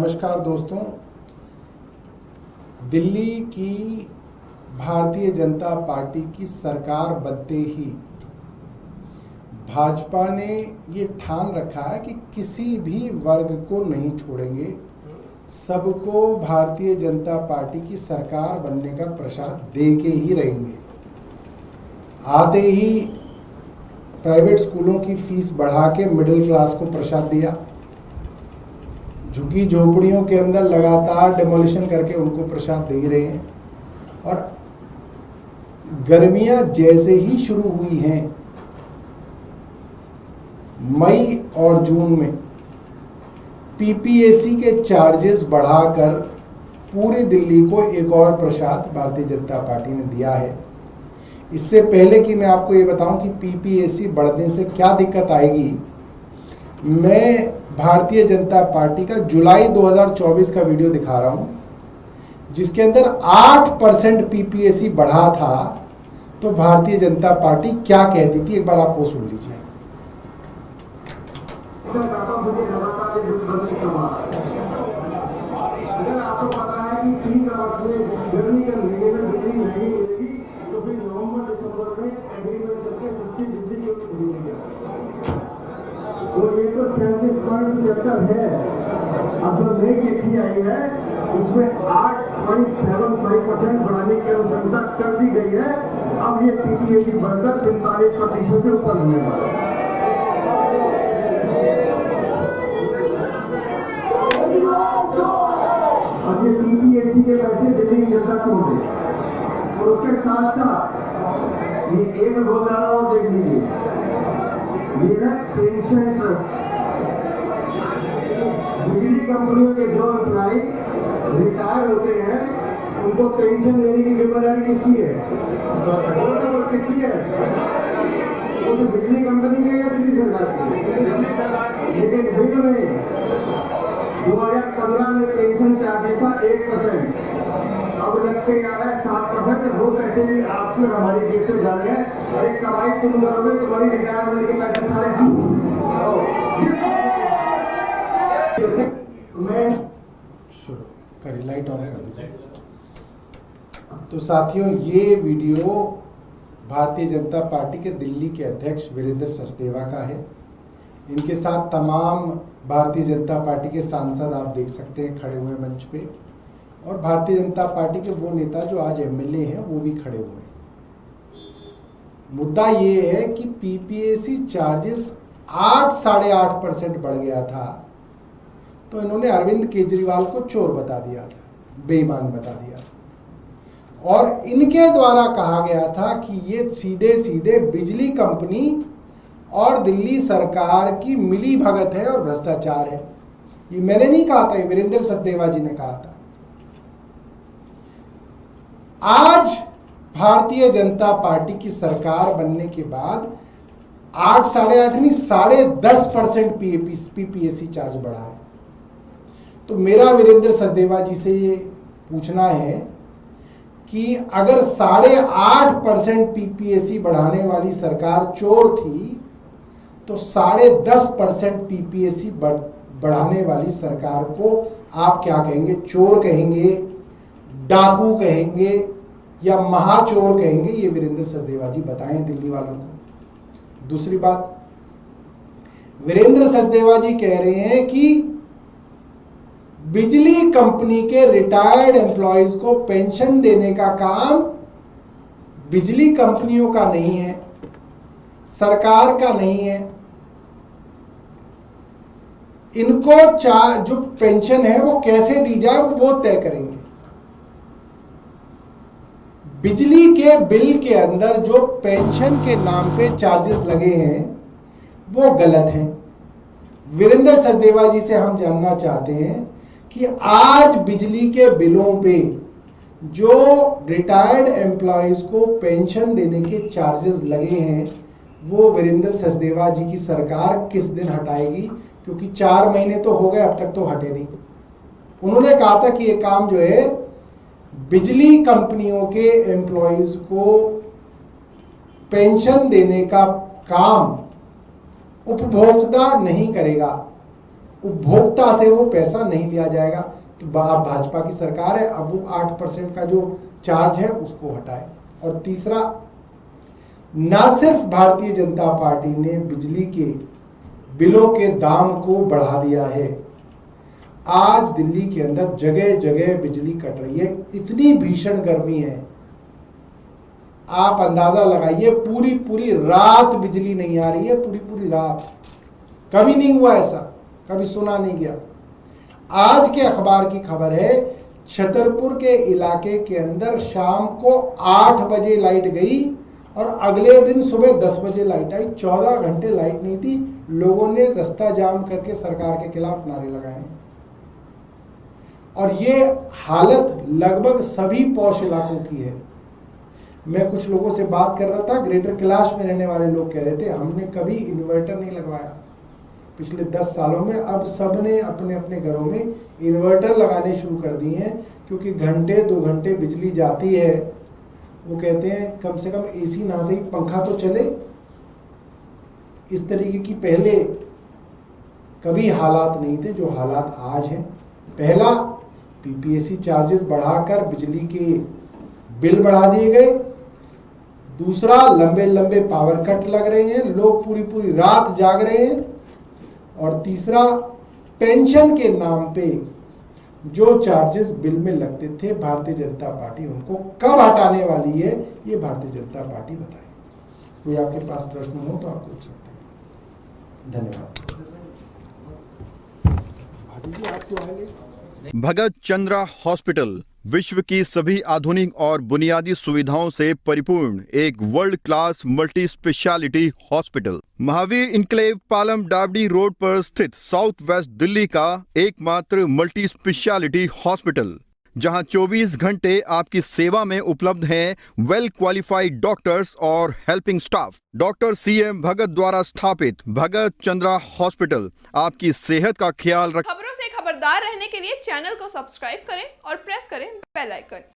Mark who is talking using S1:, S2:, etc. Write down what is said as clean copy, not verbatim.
S1: नमस्कार दोस्तों। दिल्ली की भारतीय जनता पार्टी की सरकार बनते ही भाजपा ने ये ठान रखा है कि किसी भी वर्ग को नहीं छोड़ेंगे, सबको भारतीय जनता पार्टी की सरकार बनने का प्रसाद दे के ही रहेंगे। आते ही प्राइवेट स्कूलों की फीस बढ़ा के मिडिल क्लास को प्रसाद दिया, झुग्गी झोपड़ियों के अंदर लगातार डेमोलिशन करके उनको प्रसाद दे रहे हैं। और गर्मियां जैसे ही शुरू हुई हैं, मई और जून में पीपीएसी के चार्जेस बढ़ाकर पूरी दिल्ली को एक और प्रसाद भारतीय जनता पार्टी ने दिया है। इससे पहले कि मैं आपको ये बताऊं कि पीपीएसी बढ़ने से क्या दिक्कत आएगी, मैं भारतीय जनता पार्टी का जुलाई 2024 का वीडियो दिखा रहा हूं, जिसके अंदर 8% पीपीएसी बढ़ा था। तो भारतीय जनता पार्टी क्या कहती थी, एक बार आप वो सुन लीजिए।
S2: अगर आपको पता है कि 30 अगस्त में गर्मी के महीने में बिजली नहीं मिलेगी, तो फिर नवंबर दिसंबर में एग्रीमेंट करके सस्ती बिजली क्यों खरीदेंगे? और ये तो 37.75 है। अब जो नई चिट्ठी आई है उसमें 8.75% बढ़ाने की अनुशंसा कर दी गई है। अब ये पीपीएसी बढ़कर 45% से ऊपर होने वाला है। अब ये पीपीएसी के पैसे दिल्ली की जनता को दे, और उसके साथ साथ ये एक घोटाला और देख लीजिए, ये है पेंशन ट्रस्ट। बिजली कंपनियों के जो एम्प्लॉय रिटायर होते हैं उनको पेंशन देने की जिम्मेदारी किसकी है? किसकी है? वो तो बिजली कंपनी के या दिल्ली सरकार की। लेकिन बिल में 2015 में पेंशन चार्जेस था 1%, अब लग के आ रहा है 7%। वो पैसे भी आपकी और हमारी जेब से जा रहे हैं। अरे कमाई तुम करोगे, तुम्हारी रिटायरमेंट के पैसे सारे मैं
S1: करिए, लाइट ऑन कर दीजिए। तो साथियों, ये वीडियो भारतीय जनता पार्टी के दिल्ली के अध्यक्ष वीरेंद्र सचदेवा का है। इनके साथ तमाम भारतीय जनता पार्टी के सांसद आप देख सकते हैं खड़े हुए मंच पे, और भारतीय जनता पार्टी के वो नेता जो आज एमएलए हैं वो भी खड़े हुए हैं। मुद्दा ये है कि पीपीएसी चार्जेस 8-8.5% बढ़ गया था, तो इन्होंने अरविंद केजरीवाल को चोर बता दिया था, बेईमान बता दिया था, और इनके द्वारा कहा गया था कि ये सीधे सीधे बिजली कंपनी और दिल्ली सरकार की मिली भगत है और भ्रष्टाचार है। ये मैंने नहीं कहा था, ये वीरेंद्र सचदेवा जी ने कहा था। आज भारतीय जनता पार्टी की सरकार बनने के बाद 8-8.5 नहीं 10.5% पीपीएसी चार्ज बढ़ा है। तो मेरा वीरेंद्र सचदेवा जी से ये पूछना है कि अगर 8.5% पीपीएसी बढ़ाने वाली सरकार चोर थी, तो 10.5% पीपीएसी बढ़ाने वाली सरकार को आप क्या कहेंगे? चोर कहेंगे, डाकू कहेंगे, या महाचोर कहेंगे? ये वीरेंद्र सचदेवा जी बताएं दिल्ली वालों को। दूसरी बात, वीरेंद्र सचदेवा जी कह रहे हैं कि बिजली कंपनी के रिटायर्ड एम्प्लॉयज को पेंशन देने का काम बिजली कंपनियों का नहीं है, सरकार का नहीं है। इनको जो पेंशन है वो कैसे दी जाए वो तय करेंगे। बिजली के बिल के अंदर जो पेंशन के नाम पे चार्जेस लगे हैं वो गलत हैं। वीरेंद्र सचदेवा जी से हम जानना चाहते हैं कि आज बिजली के बिलों पे जो रिटायर्ड एम्प्लॉयज को पेंशन देने के चार्जेस लगे हैं वो वीरेंद्र सचदेवा जी की सरकार किस दिन हटाएगी? क्योंकि 4 महीने तो हो गए, अब तक तो हटे नहीं। उन्होंने कहा था कि ये काम जो है बिजली कंपनियों के एम्प्लॉयज को पेंशन देने का काम उपभोक्ता नहीं करेगा, उपभोक्ता से वो पैसा नहीं लिया जाएगा। तो भाजपा की सरकार है, अब वो 8% का जो चार्ज है उसको हटाए। और तीसरा, ना सिर्फ भारतीय जनता पार्टी ने बिजली के बिलों के दाम को बढ़ा दिया है, आज दिल्ली के अंदर जगह जगह बिजली कट रही है। इतनी भीषण गर्मी है, आप अंदाजा लगाइए, पूरी पूरी रात बिजली नहीं आ रही है, पूरी पूरी रात। कभी नहीं हुआ ऐसा, कभी सुना नहीं गया। आज के अखबार की खबर है, छतरपुर के इलाके के अंदर शाम को 8 बजे लाइट गई और अगले दिन सुबह 10 बजे लाइट आई। 14 घंटे लाइट नहीं थी। लोगों ने रास्ता जाम करके सरकार के खिलाफ नारे लगाए। और ये हालत लगभग सभी पॉश इलाकों की है। मैं कुछ लोगों से बात कर रहा था, ग्रेटर कैलाश में रहने वाले लोग कह रहे थे हमने कभी इन्वर्टर नहीं लगवाया पिछले 10 सालों में। अब सब ने अपने अपने घरों में इन्वर्टर लगाने शुरू कर दिए हैं, क्योंकि घंटे 2 घंटे बिजली जाती है। वो कहते हैं कम से कम एसी ना सही पंखा तो चले। इस तरीके की पहले कभी हालात नहीं थे जो हालात आज हैं। पहला, पीपीएसी चार्जेस बढ़ाकर बिजली के बिल बढ़ा दिए गए। दूसरा, लंबे लंबे पावर कट लग रहे हैं, लोग पूरी पूरी रात जाग रहे हैं। और तीसरा, पेंशन के नाम पे जो चार्जेस बिल में लगते थे, भारतीय जनता पार्टी उनको कब हटाने वाली है, ये भारतीय जनता पार्टी बताए। कोई आपके पास प्रश्न हो तो आप पूछ सकते हैं। धन्यवाद। भाटी जी, आप क्यों आए?
S3: भगत चंद्रा हॉस्पिटल विश्व की सभी आधुनिक और बुनियादी सुविधाओं से परिपूर्ण एक world class multi speciality hospital, Mahavir enclave Palam Dabri road पर स्थित साउथ वेस्ट दिल्ली का एकमात्र मल्टी स्पेशलिटी हॉस्पिटल, जहां 24 घंटे आपकी सेवा में उपलब्ध हैं वेल क्वालिफाइड डॉक्टर्स और हेल्पिंग स्टाफ। डॉक्टर CM भगत द्वारा स्थापित भगत चंद्रा हॉस्पिटल आपकी सेहत का ख्याल रख।
S4: खबरों से खबरदार रहने के लिए चैनल को सब्सक्राइब करें और प्रेस करें बेल आइकन।